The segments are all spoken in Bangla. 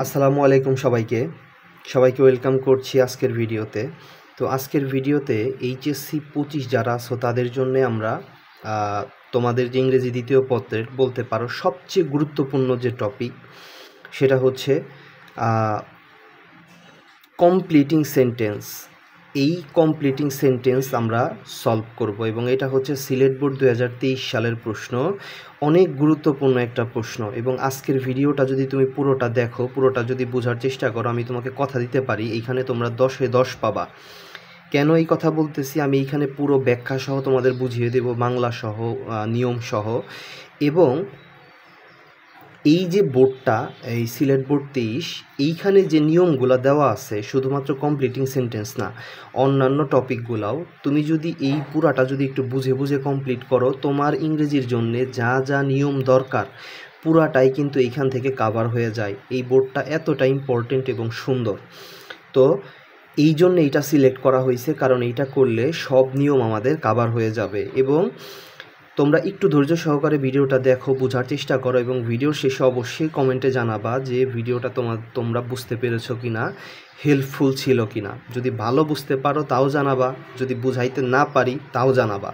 আসসালামু আলাইকুম সবাইকে ওয়েলকাম করছি আজকের ভিডিওতে। তো আজকের ভিডিওতে এইচএসসি 25 যারা আছো তাদের জন্য আমরা তোমাদের যে ইংরেজি দ্বিতীয় পত্রের বলতে পারো সবচেয়ে গুরুত্বপূর্ণ যে টপিক সেটা হচ্ছে কমপ্লিটিং সেন্টেন্স। এই কমপ্লিটিং সেন্টেন্স আমরা সলভ করব এবং এটা হচ্ছে সিলেট বোর্ড 2023 সালের প্রশ্ন। অনেক গুরুত্বপূর্ণ একটা প্রশ্ন এবং আজকের ভিডিওটা যদি তুমি পুরোটা দেখো, পুরোটা যদি বোঝার চেষ্টা করো, আমি তোমাকে কথা দিতে পারি এইখানে তোমরা 10-এ 10 পাবা। কেন এই কথা বলতেছি, আমি এইখানে পুরো ব্যাখ্যা সহ তোমাদের বুঝিয়ে দেব, বাংলা সহ নিয়ম সহ। এবং এই যে বোর্ডটা, এই সিলেট বোর্ড 23, এইখানে যে নিয়মগুলো দেওয়া আছে শুধুমাত্র কমপ্লিটিং সেন্টেন্স না, অন্যান্য টপিকগুলাও তুমি যদি এই পুরাটা যদি একটু বুঝে বুঝে কমপ্লিট করো, তোমার ইংরেজির জন্য যা যা নিয়ম দরকার পুরাটাই কিন্তু এইখান থেকে কাভার হয়ে যায়। এই বোর্ডটা এতটা ইম্পর্টেন্ট এবং সুন্দর, তো এই জন্য এইটা সিলেক্ট করা হয়েছে, কারণ এইটা করলে সব নিয়ম আমাদের কাভার হয়ে যাবে। এবং তোমরা একটু ধৈর্য সহকারে ভিডিওটা দেখো, বোঝার চেষ্টা করো এবং ভিডিওর শেষে অবশ্যই কমেন্টে জানাবা যে ভিডিওটা তোমরা বুঝতে পেরেছো কি না, হেল্পফুল ছিল কি না। যদি ভালো বুঝতে পারো তাও জানাবা, যদি বুঝাইতে না পারি তাও জানাবা,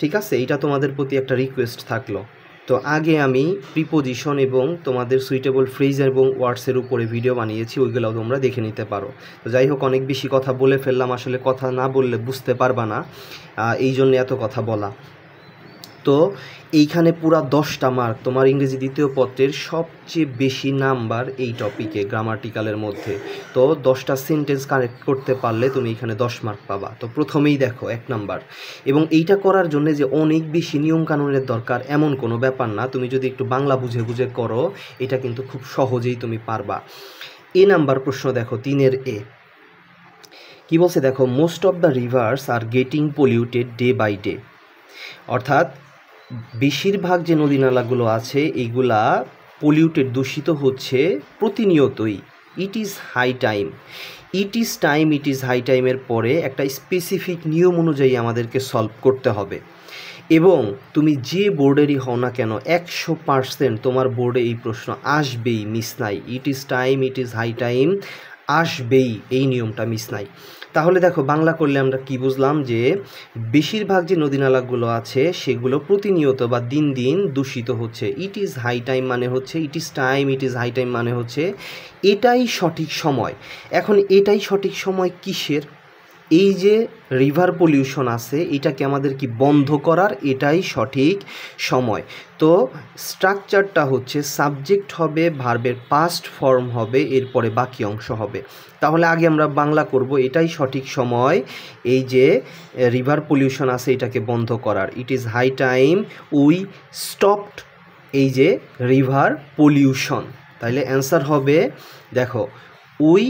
ঠিক আছে? এইটা তোমাদের প্রতি একটা রিকোয়েস্ট থাকলো। তো আগে আমি প্রিপোজিশন এবং তোমাদের সুইটেবল ফ্রেজ এবং ওয়ার্ডসের উপরে ভিডিও বানিয়েছি, ওইগুলোও তোমরা দেখে নিতে পারো। তো যাই হোক, অনেক বেশি কথা বলে ফেললাম, আসলে কথা না বললে বুঝতে পারবা না, এই জন্য এত কথা বলা। তো এইখানে পুরা 10টা মার্ক, তোমার ইংরেজি দ্বিতীয় পত্রের সবচেয়ে বেশি নাম্বার এই টপিকে গ্রামাটিক্যালের মধ্যে। তো 10টা সেন্টেন্স কারেক্ট করতে পারলে তুমি এখানে 10 মার্ক পাবা। তো প্রথমেই দেখো 1 নাম্বার, এবং এইটা করার জন্য যে অনেক বেশি নিয়মকানুনের দরকার এমন কোনো ব্যাপার না, তুমি যদি একটু বাংলা বুঝে বুঝে করো এটা কিন্তু খুব সহজেই তুমি পারবা। এ নাম্বার প্রশ্ন দেখো, 3-এর এ কি বলছে দেখো, most of the rivers are getting polluted day by day. অর্থাৎ বেশিরভাগ যে নদী নালাগুলো আছে এইগুলা পলিউটেড, দূষিত হচ্ছে প্রতিনিয়তই। It is high time, it is high টাইমের পরে একটা স্পেসিফিক নিয়ম অনুযায়ী আমাদেরকে সলভ করতে হবে। এবং তুমি যে বোর্ডেরই হও না কেন 100% তোমার বোর্ডে এই প্রশ্ন আসবেই, মিস নাই। ইট ইজ হাই টাইম আসবেই, এই নিয়মটা মিস নাই। তাহলে দেখো বাংলা করলে আমরা কি বুঝলাম, যে বেশিরভাগ যে নদীনালাগুলো আছে সেগুলো প্রতিনিয়ত বা দিন দিন দূষিত হচ্ছে। ইট ইজ হাই টাইম মানে হচ্ছে, ইট ইজ হাই টাইম মানে হচ্ছে এটাই সঠিক সময়। এখন এটাই সঠিক সময় কিসের? এই যে রিভার পলিউশন আছে এটাকে আমাদের কি বন্ধ করার, এটাই সঠিক সময়। তো স্ট্রাকচারটা হচ্ছে সাবজেক্ট হবে, ভার্বের পাস্ট ফর্ম হবে, এরপরে বাকি অংশ হবে। তাহলে আগে আমরা বাংলা করব, এটাই সঠিক সময় এই যে রিভার পলিউশন আছে এটাকে বন্ধ করার। It is high time we stopped এই যে রিভার পলিউশন। তাইলে অ্যান্সার হবে দেখো উই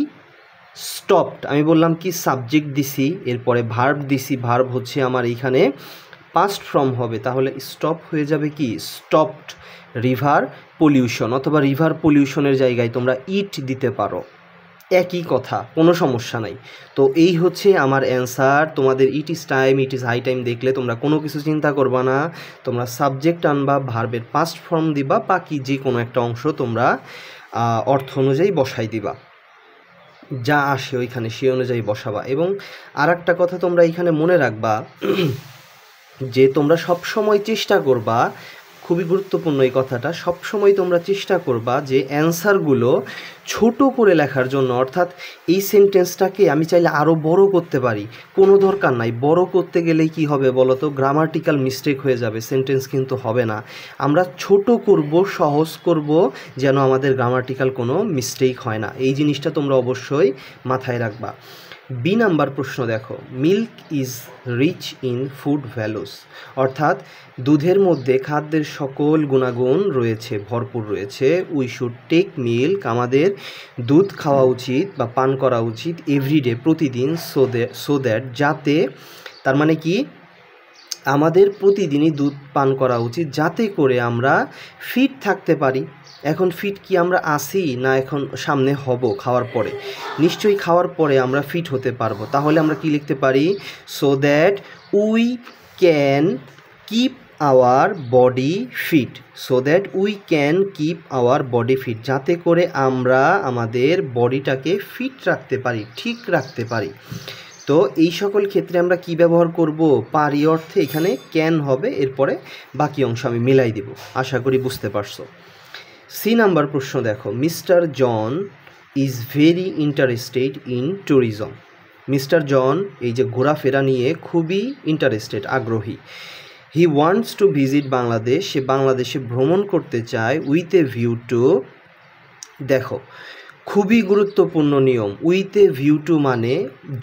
স্টপড। আমি বললাম কি সাবজেক্ট দিছি, এরপরে ভার্ব দিছি, ভার্ব হচ্ছে আমার এইখানে পাস্ট ফর্ম হবে, তাহলে স্টপ হয়ে যাবে কি স্টপড রিভার পলিউশন, অথবা রিভার পলিউশনের জায়গায় তোমরা ইট দিতে পারো, একই কথা, কোনো সমস্যা নাই। তো এই হচ্ছে আমার অ্যান্সার। তোমাদের ইট ইজ হাই টাইম দেখলে তোমরা কোনো কিছু চিন্তা করবা না, তোমরা সাবজেক্ট আনবা, ভার্বের পাস্ট ফর্ম দিবা, বাকি যে কোনো একটা অংশ তোমরা অর্থ অনুযায়ী বসাই দিবা, যা আসে ওইখানে সেই অনুযায়ী বসাবা। এবং আর একটা কথা তোমরা এইখানে মনে রাখবা, যে তোমরা সবসময় চেষ্টা করবা, খুবই গুরুত্বপূর্ণ এই কথাটা, সবসময় তোমরা চেষ্টা করবা যে অ্যান্সারগুলো ছোট করে লেখার জন্য। অর্থাৎ এই সেন্টেন্সটাকে আমি চাইলে আরও বড় করতে পারি, কোনো দরকার নাই। বড় করতে গেলেই কি হবে বলো তো, গ্রামাটিক্যাল মিস্টেক হয়ে যাবে, সেন্টেন্স কিন্তু হবে না। আমরা ছোট করব, সহজ করব, যেন আমাদের গ্রামাটিক্যাল কোনো মিস্টেক হয় না। এই জিনিসটা তোমরা অবশ্যই মাথায় রাখবা। বি নাম্বার প্রশ্ন দেখো, milk is rich in food values. অর্থাৎ দুধের মধ্যে খাদ্যের সকল গুণাগুণ রয়েছে, ভরপুর রয়েছে। উই শুড টেক মিল্ক, আমাদের দুধ খাওয়া উচিত বা পান করা উচিত, এভরিডে, প্রতিদিন, সো দ্যাট, যাতে, তার মানে কি আমাদের প্রতিদিনই দুধ পান করা উচিত যাতে করে আমরা ফিট থাকতে পারি। এখন ফিট কি আমরা আসি না এখন সামনে হব খাওয়ার পরে? নিশ্চয়ই খাওয়ার পরে আমরা ফিট হতে পারবো। তাহলে আমরা কি লিখতে পারি, so that we can keep our body fit, so that we can keep our body fit, যাতে করে আমরা আমাদের বডিটাকে ফিট রাখতে পারি, ঠিক রাখতে পারি। তো এই সকল ক্ষেত্রে আমরা কি ব্যবহার করব, পারি অর্থে এখানে ক্যান হবে, এরপরে বাকি অংশ আমি মিলাই দিব। আশা করি বুঝতে পারছো। সি নাম্বার প্রশ্ন দেখো, mister John is very interested in tourism. Mister John এই যে ঘোরাফেরা নিয়ে খুবই ইন্টারেস্টেড, আগ্রহী। He wants to visit Bangladesh, সে বাংলাদেশে ভ্রমণ করতে চায় উইথ এ ভিউ টু, দেখো খুবই গুরুত্বপূর্ণ নিয়ম, উইথ এ ভিউ টু মানে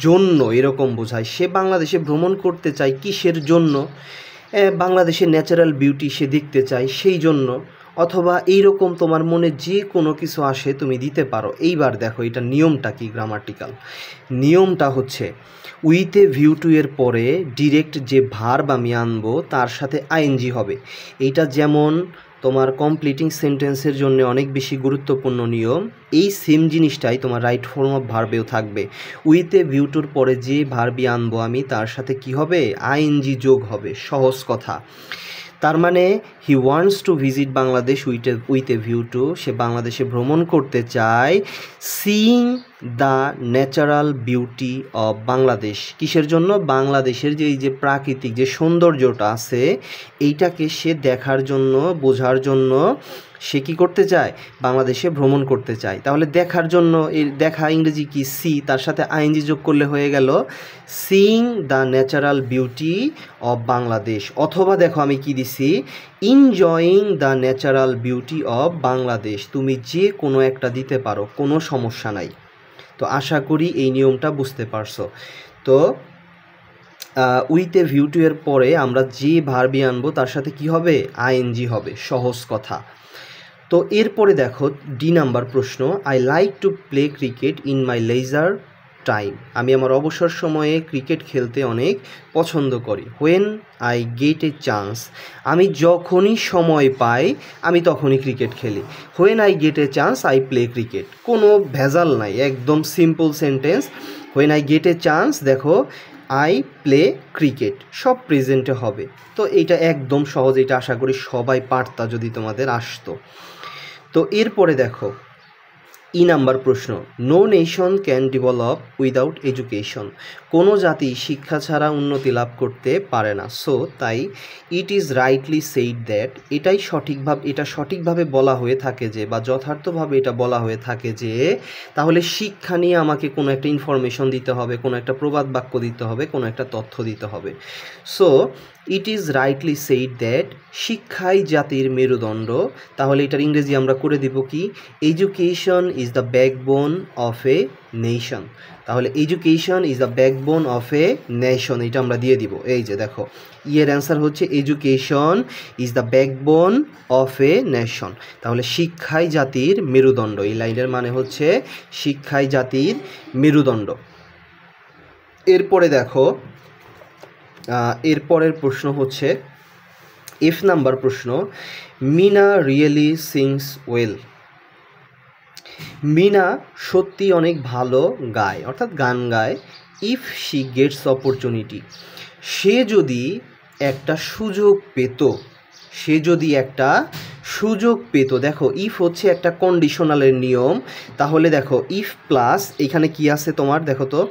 জন্য, এরকম বোঝায়। সে বাংলাদেশে ভ্রমণ করতে চায় কিসের জন্য, বাংলাদেশের ন্যাচারাল বিউটি সে দেখতে চায় সেই জন্য, অথবা এইরকম তোমার মনে যে কোনো কিছু আসে তুমি দিতে পারো। এইবার দেখো এটা নিয়মটা কি, গ্রামাটিক্যাল নিয়মটা হচ্ছে উইথ এ ভিউ টু এর পরে ডিরেক্ট যে ভার্ব আমি আনবো তার সাথে আইএনজি হবে। এইটা যেমন তোমার কমপ্লিটিং সেন্টেন্সের জন্য অনেক বেশি গুরুত্বপূর্ণ নিয়ম, এই সেম জিনিসটাই তোমার রাইট ফর্ম অফ ভার্বেও থাকবে। উইথ এ ভিউ টুর পরে যে ভার্বই আনবো আমি তার সাথে কি হবে, আইএনজি যোগ হবে। সহজ কথা, তার মানে he wants to visit Bangladesh with a view to, সে বাংলাদেশে ভ্রমণ করতে চায় seeing the natural beauty of Bangladesh, কিসের জন্য, বাংলাদেশের যে এই যে প্রাকৃতিক যে সৌন্দর্যটা আছে এইটাকে সে দেখার জন্য, বোঝার জন্য সে কী করতে চায়, বাংলাদেশে ভ্রমণ করতে চায়। তাহলে দেখার জন্য, এর দেখা ইংরেজি কি সি, তার সাথে আইএনজি যোগ করলে হয়ে গেল seeing the natural beauty of Bangladesh. অথবা দেখো আমি কি দিছি, enjoying the natural beauty of Bangladesh, তুমি যে কোনো একটা দিতে পারো, কোনো সমস্যা নাই। তো আশা করি এই নিয়মটা বুঝতে পারছো। তো উইথ এ ভিউ টু এর পরে আমরা যে ভার্বই আনবো তার সাথে কি হবে, আইএনজি হবে। সহজ কথা। তো এরপরে দেখো ডি নাম্বার প্রশ্ন, I like to play cricket in my leisure time, আমি আমার অবসর সময়ে ক্রিকেট খেলতে অনেক পছন্দ করি। When I get A chance, আমি যখনই সময় পাই আমি তখনই ক্রিকেট খেলি। When I get A chance I play cricket, কোনো ভেজাল নাই, একদম simple sentence. When I get A chance, দেখো আই প্লে ক্রিকেট, সব প্রেজেন্টে হবে। তো এইটা একদম সহজ, এটা আশা করি সবাই পারতা যদি তোমাদের আসতো। তো এরপরে দেখো ই নাম্বার প্রশ্ন, no nation can develop without education, কোনো জাতি শিক্ষা ছাড়া উন্নতি লাভ করতে পারে না। সো তাই it is rightly said that, এটা সঠিকভাবে বলা হয়ে থাকে যে, বা যথার্থভাবে এটা বলা হয়ে থাকে যে, তাহলে শিক্ষা নিয়ে আমাকে কোনো একটা ইনফরমেশন দিতে হবে, কোনো একটা প্রবাদ বাক্য দিতে হবে, কোনো একটা তথ্য দিতে হবে। So it is rightly said that, শিক্ষাই জাতির মেরুদণ্ড। তাহলে এটার ইংরেজি আমরা করে দিব কি, education is the backbone of a nation. তাহলে education is the backbone of a nation, এটা আমরা দিয়ে দিব। এই যে দেখো ইয়ের অ্যান্সার হচ্ছে education is the backbone of a nation. তাহলে শিক্ষাই জাতির মেরুদণ্ড, এই লাইনের মানে হচ্ছে শিক্ষাই জাতির মেরুদণ্ড। এরপরে দেখো এরপরের প্রশ্ন হচ্ছে এফ নাম্বার প্রশ্ন, Meena really sings well, Meena সত্যি অনেক ভালো গায়, অর্থাৎ গান গায়। ইফ শি গেটস অপরচুনিটি, সে যদি একটা সুযোগ পেত, দেখো ইফ হচ্ছে একটা কন্ডিশনালের নিয়ম। তাহলে দেখো ইফ প্লাস এখানে কি আছে তোমার, দেখো তো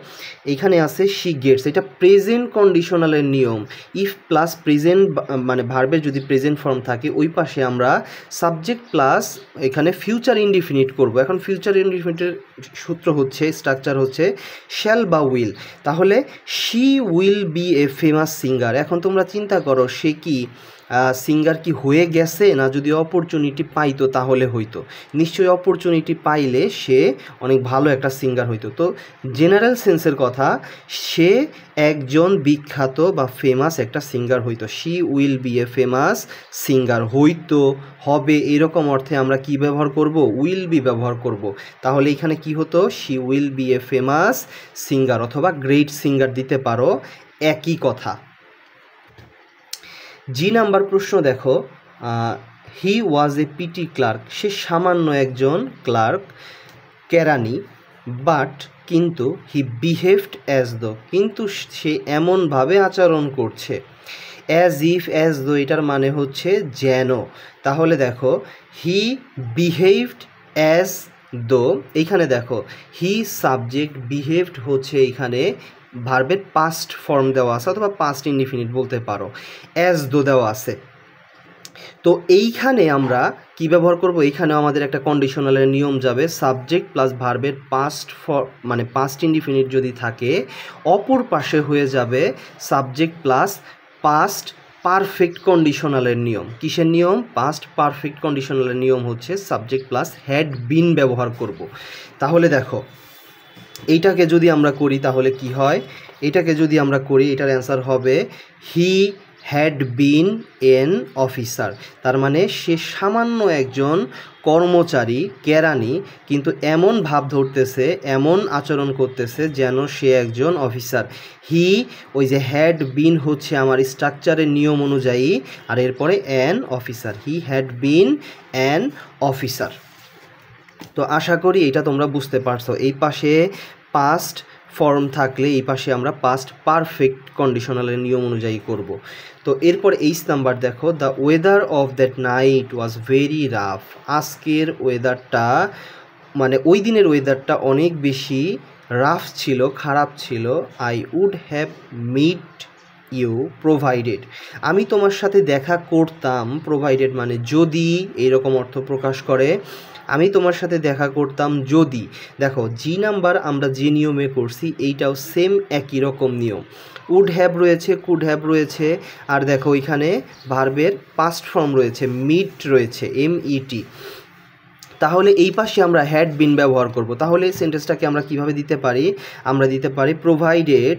এখানে আছে শি গেটস, এটা প্রেজেন্ট কন্ডিশনালের নিয়ম। ইফ প্লাস প্রেজেন্ট মানে ভার্বের যদি প্রেজেন্ট ফর্ম থাকে ওই পাশে আমরা সাবজেক্ট প্লাস এখানে ফিউচার ইনডিফিনিট করব। এখন ফিউচার ইনডিফিনিটের সূত্র হচ্ছে, স্ট্রাকচার হচ্ছে শ্যাল বা উইল। তাহলে she will B a famous singer, এখন তোমরা চিন্তা করো সে কি সিঙ্গার কি হয়ে গেছে, না যদি অপরচুনিটি পাইতো তাহলে হইতো, নিশ্চয়ই অপরচুনিটি পাইলে সে অনেক ভালো একটা সিঙ্গার হইতো। তো জেনারেল সেন্সের কথা, সে একজন বিখ্যাত বা ফেমাস একটা সিঙ্গার হইতো। She will B a famous singer, হইতো, হবে, এরকম অর্থে আমরা কি ব্যবহার করব, উইল বি ব্যবহার করব। তাহলে এখানে কি হতো, she will B a famous singer অথবা গ্রেট সিঙ্গার দিতে পারো, একই কথা। জি নাম্বার প্রশ্ন দেখো, হি ওয়াজ এ পিটি ক্লার্ক, সে সামান্য একজন ক্লার্ক, কেরানি। বাট কিন্তু হি বিহেভড অ্যাজ দ্য, কিন্তু সে এমনভাবে আচরণ করছে, অ্যাজ ইফ অ্যাজ দো এটার মানে হচ্ছে যেন। তাহলে দেখো হি বিহেভড অ্যাজ দো, এইখানে দেখো হি সাবজেক্ট, বিহেভড হচ্ছে এইখানে ভার্বের পাস্ট ফর্ম দেওয়া আছে অথবা পাস্ট ইনডিফিনিট বলতে পারো, অ্যাজ দো দেওয়া আছে। তো এইখানে আমরা কি ব্যবহার করব, এইখানেও আমাদের একটা কন্ডিশনালের নিয়ম যাবে, সাবজেক্ট প্লাস ভার্বের পাস্ট মানে পাস্ট ইনডিফিনিট যদি থাকে অপর পাশে হয়ে যাবে সাবজেক্ট প্লাস পাস্ট পারফেক্ট কন্ডিশনালের নিয়ম। কিসের নিয়ম? পাস্ট পারফেক্ট কন্ডিশনালের নিয়ম হচ্ছে সাবজেক্ট প্লাস হ্যাড বিন ব্যবহার করব। তাহলে দেখো এইটাকে যদি আমরা করি তাহলে কি হয়, এটাকে যদি আমরা করি এটার অ্যান্সার হবে he had been N officer. তার মানে সে সামান্য একজন কর্মচারী, কেরানি, কিন্তু এমন ভাব ধরতেছে, এমন আচরণ করতেছে যেন সে একজন অফিসার। হি, ওই যে হ্যাড বিন হচ্ছে আমার স্ট্রাকচারের নিয়ম অনুযায়ী, আর এরপরে an officer, he had been an officer. তো আশা করি এটা তোমরা বুঝতে পারছো। এই পাশে পাস্ট ফর্ম থাকলে এই পাশে আমরা পাস্ট পারফেক্ট কন্ডিশনালের নিয়ম অনুযায়ী করব। তো এরপর 8 নাম্বার দেখো, the weather of that night was very rough. আজকের ওয়েদারটা মানে ওই দিনের ওয়েদারটা অনেক বেশি রাফ ছিল, খারাপ ছিল। I would have meet you provided, আমি তোমার সাথে দেখা করতাম, প্রোভাইডেড মানে যদি, এইরকম অর্থ প্রকাশ করে। আমি তোমার সাথে দেখা করতাম যদি, দেখো জি নাম্বার আমরা যে নিয়মে করছি এইটাও সেম একই রকম নিয়ম। উড হ্যাভ রয়েছে, কুড হ্যাভ রয়েছে, আর দেখো এখানে ভার্বের পাস্ট ফর্ম রয়েছে, মিট রয়েছে, MET। তাহলে এই পাশে আমরা হ্যাড বিন ব্যবহার করব। তাহলে এই সেন্টেন্সটাকে আমরা কিভাবে দিতে পারি? আমরা দিতে পারি provided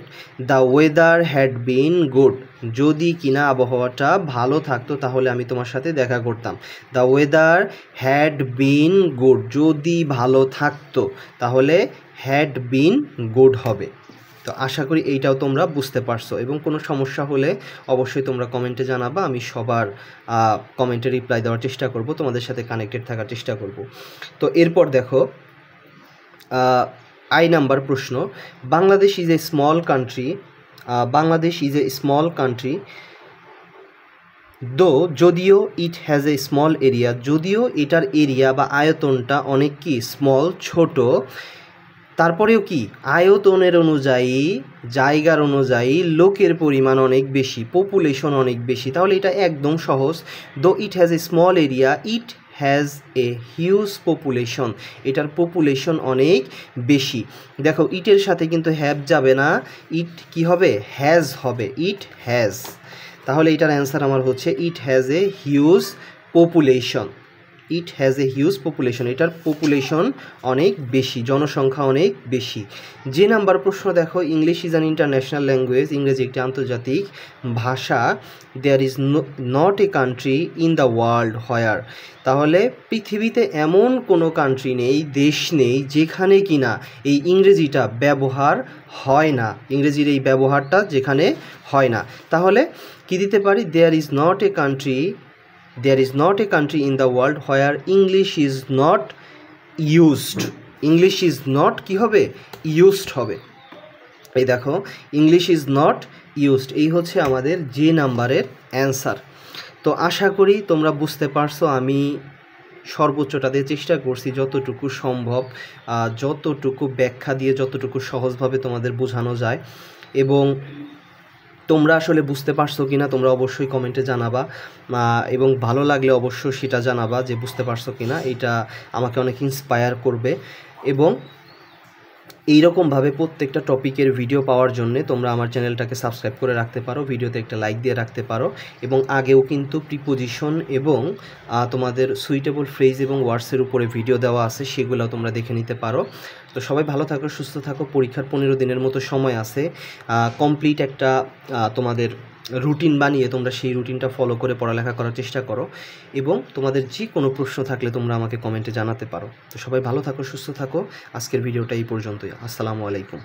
the weather had been good, যদি কিনা আবহাওয়াটা ভালো থাকতো তাহলে আমি তোমার সাথে দেখা করতাম। The weather had been good, যদি ভালো থাকতো তাহলে হ্যাড বিন গুড হবে। তো আশা করি এইটাও তোমরা বুঝতে পারছো, এবং কোনো সমস্যা হলে অবশ্যই তোমরা কমেন্টে জানাবা। আমি সবার কমেন্টে রিপ্লাই দেওয়ার চেষ্টা করব, তোমাদের সাথে কানেক্টেড থাকার চেষ্টা করব। তো এরপর দেখো আই নাম্বার প্রশ্ন, Bangladesh is a small country, Bangladesh is a small country দো, যদিও ইট হ্যাজ এ স্মল এরিয়া, যদিও এটার এরিয়া বা আয়তনটা অনেক কি স্মল, ছোট, তারপরেও কি আয়তনের অনুযায়ী, জায়গার অনুযায়ী লোকের পরিমাণ অনেক বেশি, পপুলেশন অনেক বেশি। তাহলে এটা একদম সহজ। দো ইট has a small area it has a huge population, এটার পপুলেশন অনেক বেশি। দেখো ইটের সাথে কিন্তু হ্যাভ যাবে না, ইট কি হবে? হ্যাজ হবে, ইট হ্যাজ। তাহলে এটার অ্যান্সার আমার হচ্ছে it has a huge population, it has a huge population, এটার পপুলেশন অনেক বেশি, জনসংখ্যা অনেক বেশি। যে নাম্বার প্রশ্ন দেখো, English is an international language, ইংরেজি একটি আন্তর্জাতিক ভাষা। There is not a country in the world where, তাহলে পৃথিবীতে এমন কোনো কান্ট্রি নেই, দেশ নেই যেখানে কিনা এই ইংরেজিটা ব্যবহার হয় না, ইংরেজির এই ব্যবহারটা যেখানে হয় না। তাহলে কি দিতে পারি? There is not a country, there is not a country in the world where English is not used, English is not কি হবে? used হবে। এই দেখো ইংলিশ ইজ নট ইউজড, এই হচ্ছে আমাদের যে নাম্বারের অ্যান্সার। তো আশা করি তোমরা বুঝতে পারছো, আমি সর্বোচ্চটা দিয়ে চেষ্টা করছি যতটুকু সম্ভব, যতটুকু ব্যাখ্যা দিয়ে যতটুকু সহজভাবে তোমাদের বোঝানো যায়। এবং তোমরা আসলে বুঝতে পারছো কি না তোমরা অবশ্যই কমেন্টে জানাবা, এবং ভালো লাগলে অবশ্যই সেটা জানাবা যে বুঝতে পারছো কি না, এটা আমাকে অনেক ইন্সপায়ার করবে। এবং এইরকমভাবে প্রত্যেকটা টপিকের ভিডিও পাওয়ার জন্য তোমরা আমার চ্যানেলটাকে সাবস্ক্রাইব করে রাখতে পারো, ভিডিওতে একটা লাইক দিয়ে রাখতে পারো। এবং আগেও কিন্তু প্রিপোজিশন এবং তোমাদের সুইটেবল ফ্রেজ এবং ওয়ার্ডসের উপরে ভিডিও দেওয়া আছে, সেগুলো তোমরা দেখে নিতে পারো। তো সবাই ভালো থাকো, সুস্থ থাকো। পরীক্ষার 15 দিনের মতো সময় আছে, কমপ্লিট একটা তোমাদের রুটিন বানিয়ে তোমরা সেই রুটিনটা ফলো করে পড়ালেখা করার চেষ্টা করো। এবং তোমাদের যে কোনো প্রশ্ন থাকলে তোমরা আমাকে কমেন্টে জানাতে পারো। তো সবাই ভালো থাকো, সুস্থ থাকো। আজকের ভিডিওটা এই পর্যন্তই। আসসালামু আলাইকুম।